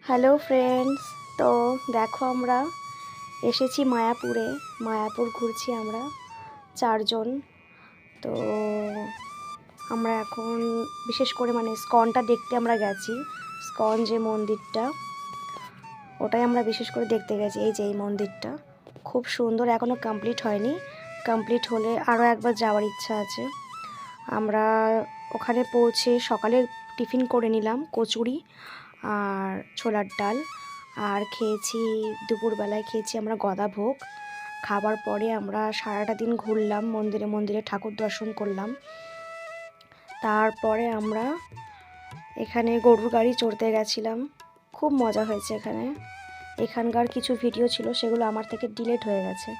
Hello friends, তো দেখো আমরা এসেছি মায়াপুরে। মায়াপুর ঘুরছি আমরা চারজন। তো আমরা এখন বিশেষ করে স্কনটা দেখতে আমরা গেছি। স্কন যে মন্দিরটা, ওটাই আমরা বিশেষ করে দেখতে গেছি। এই যে এই মন্দিরটা খুব সুন্দর, এখনও কমপ্লিট হয়নি। কমপ্লিট হলে আরও একবার যাওয়ার ইচ্ছা আছে। আমরা ওখানে পৌঁছে সকালে টিফিন করে নিলাম, কচুরি আর ছোলার ডাল, আর খেয়েছি দুপুরবেলায় খেয়েছি আমরা গদা ভোগ। খাবার পরে আমরা সারাটা দিন ঘুরলাম, মন্দিরে মন্দিরে ঠাকুর দর্শন করলাম। তারপরে আমরা এখানে গরুর গাড়ি চড়তে গেছিলাম, খুব মজা হয়েছে এখানে। এখানকার কিছু ভিডিও ছিল, সেগুলো আমার থেকে ডিলিট হয়ে গেছে,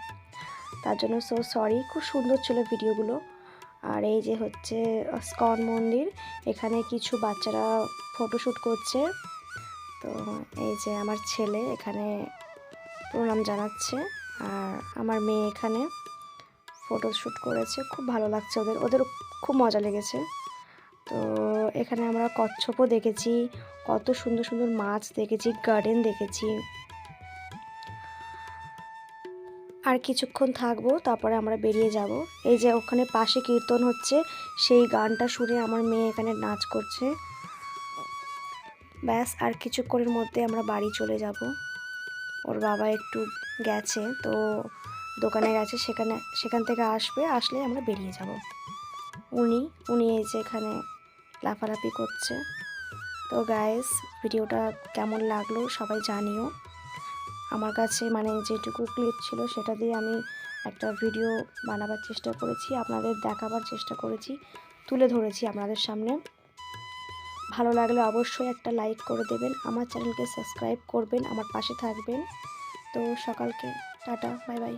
তার জন্য সো সরি। খুব সুন্দর ছিল ভিডিওগুলো। আর এই যে হচ্ছে স্কন মন্দির, এখানে কিছু বাচ্চারা ফটোশ্যুট করছে। তো এই যে আমার ছেলে এখানে প্রণাম জানাচ্ছে, আর আমার মেয়ে এখানে ফটোশ্যুট করেছে। খুব ভালো লাগছে ওদের, ওদেরও খুব মজা লেগেছে। তো এখানে আমরা কচ্ছপও দেখেছি, কত সুন্দর সুন্দর মাছ দেখেছি, গার্ডেন দেখেছি। আর কিছুক্ষণ থাকবো, তারপরে আমরা বেরিয়ে যাব। এই যে ওখানে পাশে কীর্তন হচ্ছে, সেই গানটা শুনে আমার মেয়ে এখানে নাচ করছে। ব্যাস, আর কিছুক্ষণের মধ্যে আমরা বাড়ি চলে যাব। ওর বাবা একটু গেছে, তো দোকানে গেছে, সেখান থেকে আসলে আমরা বেরিয়ে যাব। উনি এই যে এখানে লাফালাফি করছে। তো গাইস, ভিডিওটা কেমন লাগলো সবাই জানিও। আমার কাছে যেটুকু ক্লিপ ছিল সেটা দিয়ে আমি একটা ভিডিও বানাবার চেষ্টা করেছি, আপনাদের দেখাবার চেষ্টা করেছি, তুলে ধরেছি আপনাদের সামনে। ভালো লাগলে অবশ্যই একটা লাইক করে দেবেন, আমার চ্যানেলকে সাবস্ক্রাইব করবেন, আমার পাশে থাকবেন। তো সকালকে টাটা, বাই বাই।